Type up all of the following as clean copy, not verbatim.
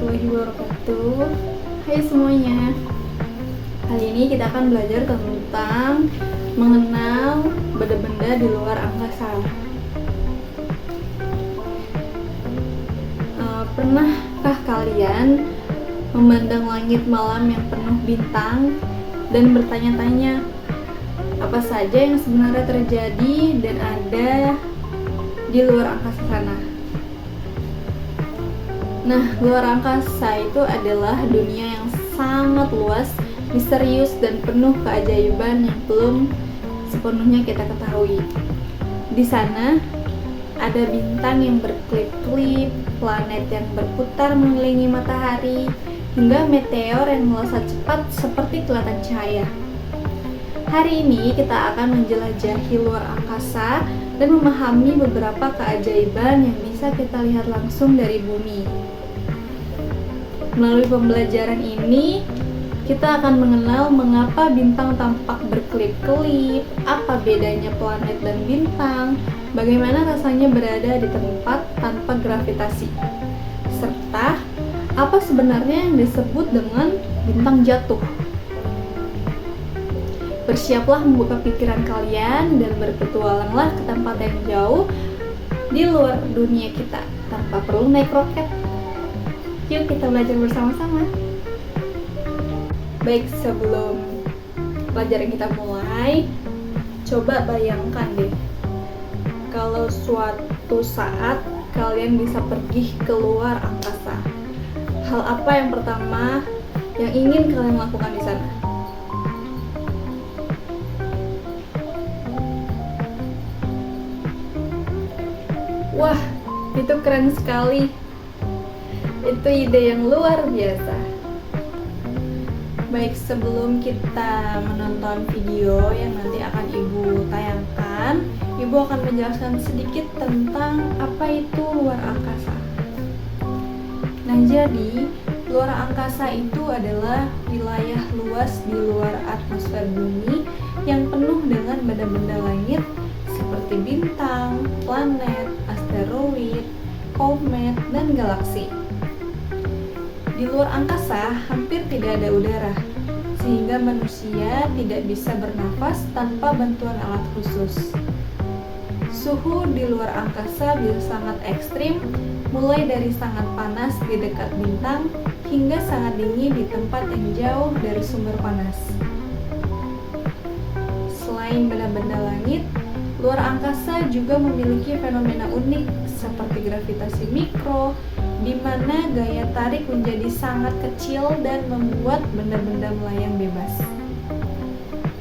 warahmatullahi wabarakatuh. Hai semuanya. Kali ini kita akan belajar tentang mengenal benda-benda di luar angkasa. Pernahkah kalian memandang langit malam yang penuh bintang dan bertanya-tanya apa saja yang sebenarnya terjadi dan ada di luar angkasa sana? Nah, luar angkasa itu adalah dunia yang sangat luas, misterius, dan penuh keajaiban yang belum sepenuhnya kita ketahui. Di sana ada bintang yang berkelip-kelip, planet yang berputar mengelilingi matahari, hingga meteor yang melesat cepat seperti kilatan cahaya. Hari ini kita akan menjelajahi luar angkasa dan memahami beberapa keajaiban yang bisa kita lihat langsung dari bumi. Melalui pembelajaran ini, kita akan mengenal mengapa bintang tampak berkelip-kelip, apa bedanya planet dan bintang, bagaimana rasanya berada di tempat tanpa gravitasi, serta apa sebenarnya yang disebut dengan bintang jatuh. Bersiaplah membuka pikiran kalian dan berpetualanglah ke tempat yang jauh di luar dunia kita tanpa perlu naik roket. Yuk kita belajar bersama-sama. Baik, sebelum pelajaran kita mulai, coba bayangkan deh, kalau suatu saat kalian bisa pergi ke luar angkasa. Hal apa yang pertama yang ingin kalian lakukan di sana? Wah, itu keren sekali. Itu ide yang luar biasa. Baik, sebelum kita menonton video yang nanti akan Ibu tayangkan, Ibu akan menjelaskan sedikit tentang apa itu luar angkasa. Nah, jadi luar angkasa itu adalah wilayah luas di luar atmosfer bumi yang penuh dengan benda-benda langit seperti bintang, planet, asteroid, komet, dan galaksi. Di luar angkasa hampir tidak ada udara, sehingga manusia tidak bisa bernafas tanpa bantuan alat khusus. Suhu di luar angkasa bisa sangat ekstrim, mulai dari sangat panas di dekat bintang hingga sangat dingin di tempat yang jauh dari sumber panas. Selain benda-benda langit, luar angkasa juga memiliki fenomena unik seperti gravitasi mikro, di mana gaya tarik menjadi sangat kecil dan membuat benda-benda melayang bebas.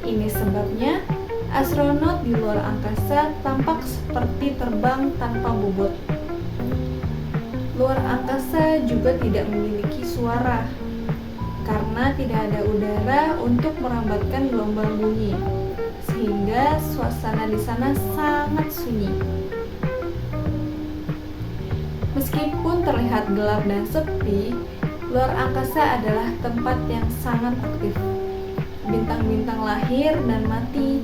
Ini sebabnya astronot di luar angkasa tampak seperti terbang tanpa bobot. Luar angkasa juga tidak memiliki suara karena tidak ada udara untuk merambatkan gelombang bunyi, sehingga suasana di sana sangat sunyi. Meskipun terlihat gelap dan sepi, luar angkasa adalah tempat yang sangat aktif. Bintang-bintang lahir dan mati,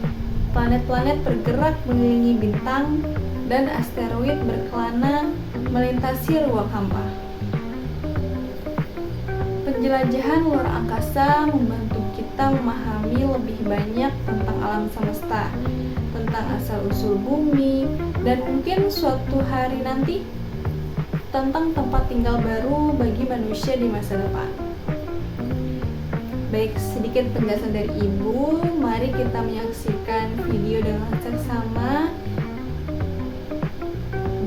planet-planet bergerak mengelilingi bintang, dan asteroid berkelana melintasi ruang hampa. Penjelajahan luar angkasa membantu kita memahami lebih banyak tentang alam semesta, tentang asal-usul bumi, dan mungkin suatu hari nanti tentang tempat tinggal baru bagi manusia di masa depan. Baik, sedikit penjelasan dari Ibu. Mari kita menyaksikan video dengan seksama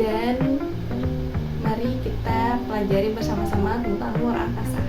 dan mari kita pelajari bersama-sama tentang luar angkasa.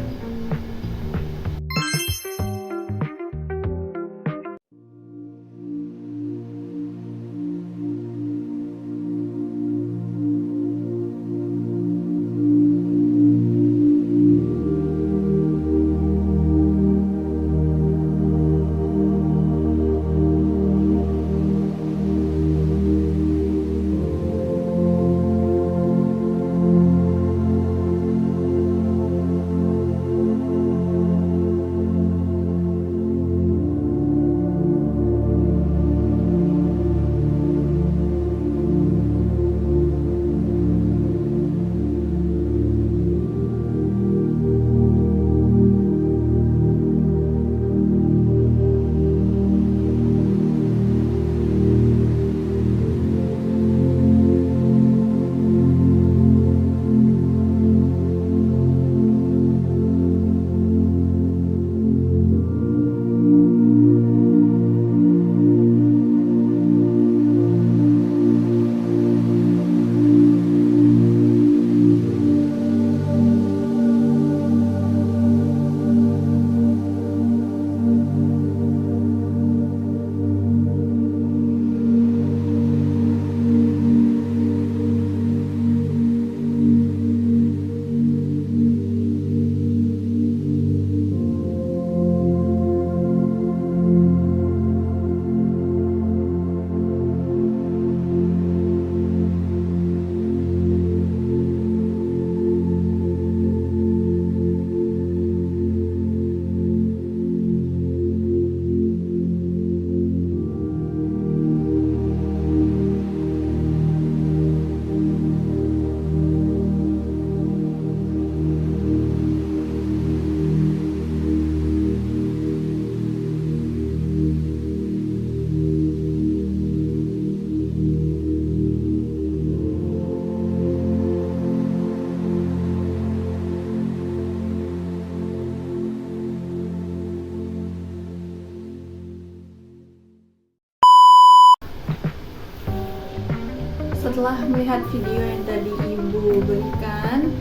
setelah melihat video yang tadi Ibu berikan,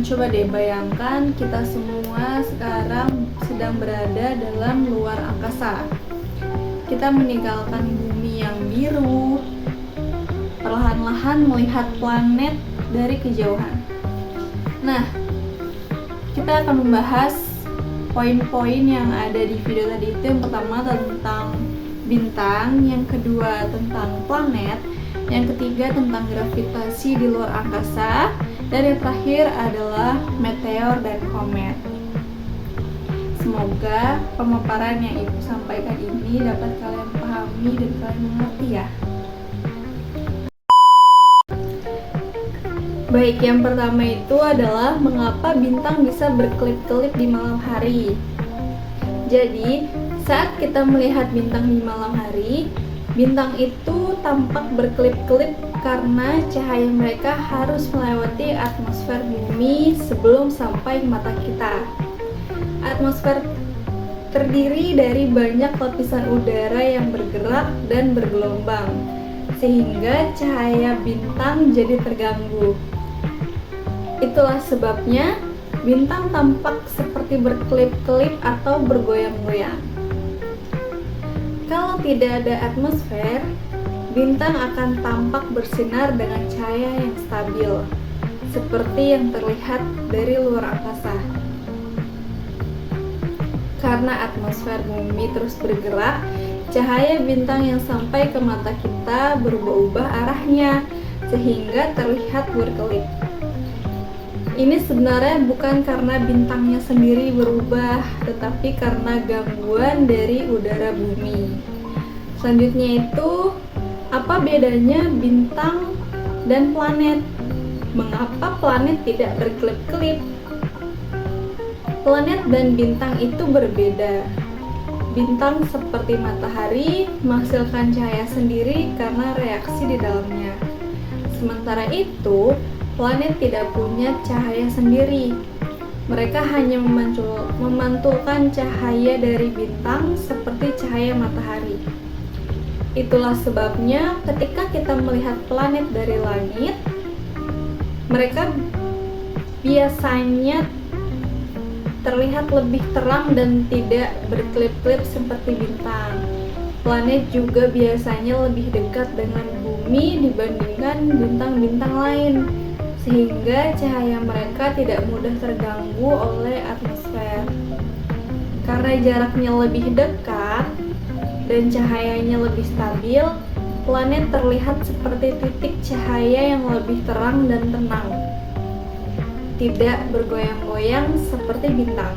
coba deh bayangkan kita semua sekarang sedang berada dalam luar angkasa. Kita meninggalkan bumi yang biru, perlahan-lahan melihat planet dari kejauhan. Nah, kita akan membahas poin-poin yang ada di video tadi itu. Yang pertama tentang bintang, yang kedua tentang planet, yang ketiga tentang gravitasi di luar angkasa, dan yang terakhir adalah meteor dan komet. Semoga pemaparan yang Ibu sampaikan ini dapat kalian pahami dan kalian mengerti ya. Baik, yang pertama itu adalah mengapa bintang bisa berkelip-kelip di malam hari. Jadi, saat kita melihat bintang di malam hari, bintang itu tampak berkelip-kelip karena cahaya mereka harus melewati atmosfer bumi sebelum sampai ke mata kita. Atmosfer terdiri dari banyak lapisan udara yang bergerak dan bergelombang, sehingga cahaya bintang jadi terganggu. Itulah sebabnya bintang tampak seperti berkelip-kelip atau bergoyang-goyang. Kalau tidak ada atmosfer, bintang akan tampak bersinar dengan cahaya yang stabil, seperti yang terlihat dari luar angkasa. Karena atmosfer bumi terus bergerak, cahaya bintang yang sampai ke mata kita berubah-ubah arahnya, sehingga terlihat berkelip. Ini sebenarnya bukan karena bintangnya sendiri berubah, tetapi karena gangguan dari udara bumi. Selanjutnya itu, apa bedanya bintang dan planet? Mengapa planet tidak berkelip-kelip? Planet dan bintang itu berbeda. Bintang seperti matahari menghasilkan cahaya sendiri karena reaksi di dalamnya. Sementara itu, planet tidak punya cahaya sendiri. Mereka hanya memantulkan cahaya dari bintang seperti cahaya matahari. Itulah sebabnya ketika kita melihat planet dari langit, mereka biasanya terlihat lebih terang dan tidak berkelip-kelip seperti bintang. Planet juga biasanya lebih dekat dengan bumi dibandingkan bintang-bintang lain, sehingga cahaya mereka tidak mudah terganggu oleh atmosfer. Karena jaraknya lebih dekat dan cahayanya lebih stabil, planet terlihat seperti titik cahaya yang lebih terang dan tenang, tidak bergoyang-goyang seperti bintang.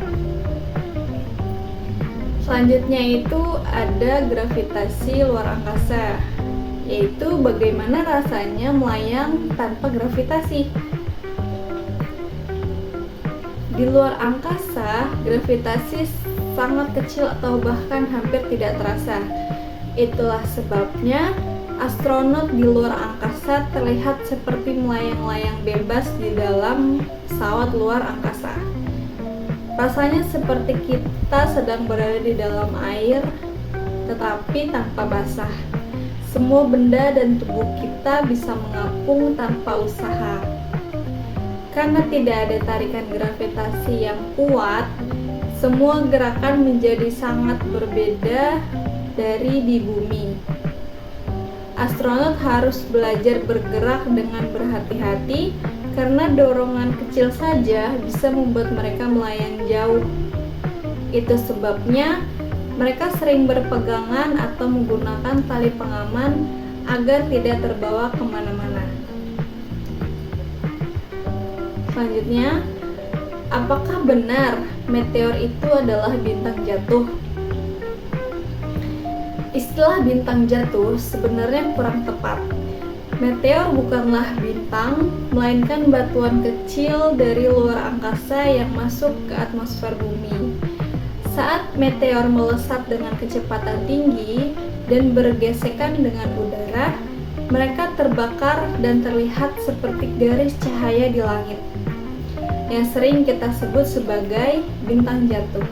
Selanjutnya itu ada gravitasi luar angkasa, yaitu bagaimana rasanya melayang tanpa gravitasi. Di luar angkasa, gravitasi sangat kecil atau bahkan hampir tidak terasa. Itulah sebabnya astronot di luar angkasa terlihat seperti melayang-layang bebas di dalam pesawat luar angkasa. Rasanya seperti kita sedang berada di dalam air, tetapi tanpa basah. Semua benda dan tubuh kita bisa mengapung tanpa usaha. Karena tidak ada tarikan gravitasi yang kuat, semua gerakan menjadi sangat berbeda dari di bumi. Astronot harus belajar bergerak dengan berhati-hati karena dorongan kecil saja bisa membuat mereka melayang jauh. Itu sebabnya mereka sering berpegangan atau menggunakan tali pengaman agar tidak terbawa kemana-mana. Selanjutnya, apakah benar meteor itu adalah bintang jatuh? Istilah bintang jatuh sebenarnya kurang tepat. Meteor bukanlah bintang, melainkan batuan kecil dari luar angkasa yang masuk ke atmosfer bumi. Saat meteor melesat dengan kecepatan tinggi dan bergesekan dengan udara, mereka terbakar dan terlihat seperti garis cahaya di langit, yang sering kita sebut sebagai bintang jatuh.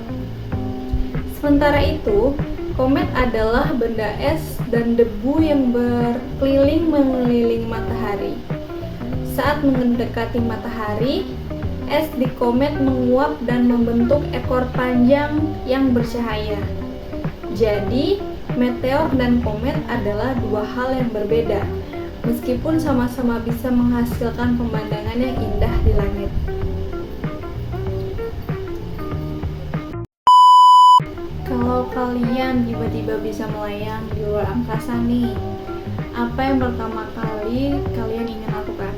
Sementara itu, Komet adalah benda es dan debu yang berkeliling mengelilingi matahari. Saat mendekati matahari, es di komet menguap dan membentuk ekor panjang yang bercahaya. Jadi, meteor dan komet adalah dua hal yang berbeda, meskipun sama-sama bisa menghasilkan pemandangan yang indah di langit. Kalau kalian tiba-tiba bisa melayang di luar angkasa nih, apa yang pertama kali kalian ingin lakukan?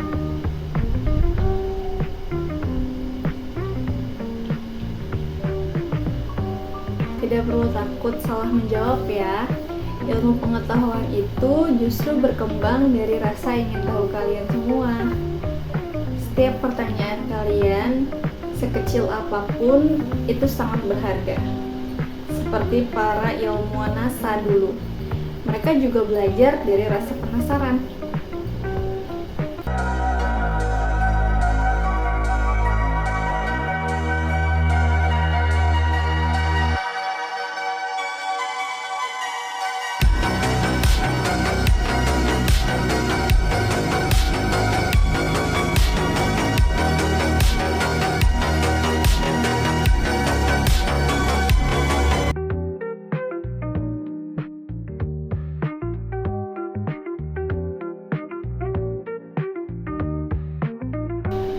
Tidak perlu takut salah menjawab ya. Ilmu pengetahuan itu justru berkembang dari rasa ingin tahu kalian semua. Setiap pertanyaan kalian, sekecil apapun, itu sangat berharga. Seperti para ilmuwan NASA dulu. Mereka juga belajar dari rasa penasaran.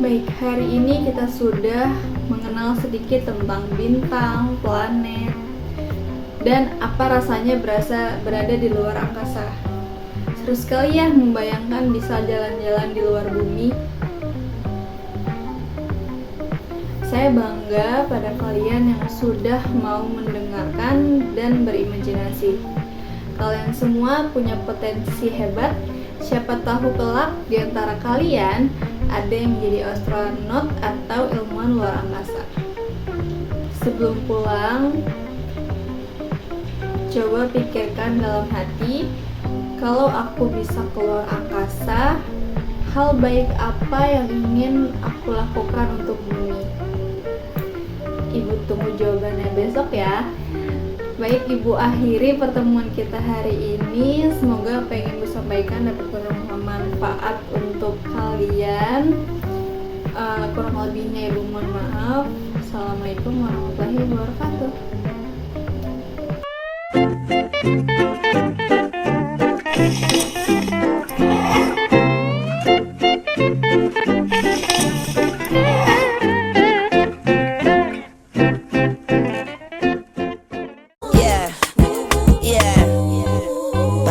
Baik, hari ini kita sudah mengenal sedikit tentang bintang, planet, dan apa rasanya berada di luar angkasa. Seru sekali ya membayangkan bisa jalan-jalan di luar bumi. Saya bangga pada kalian yang sudah mau mendengarkan dan berimajinasi. Kalian semua punya potensi hebat. Siapa tahu kelak di antara kalian ada yang menjadi astronot atau ilmuwan luar angkasa. Sebelum pulang, coba pikirkan dalam hati, kalau aku bisa keluar angkasa, hal baik apa yang ingin aku lakukan untuk bumi? Ibu tunggu jawabannya besok ya. Baik, Ibu akhiri pertemuan kita hari ini. Semoga apa yang Ibu sampaikan dapat bermanfaat untuk kalian. Kurang lebihnya Ibu mohon maaf. Assalamualaikum warahmatullahi wabarakatuh.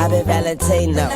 Bobby Valentino.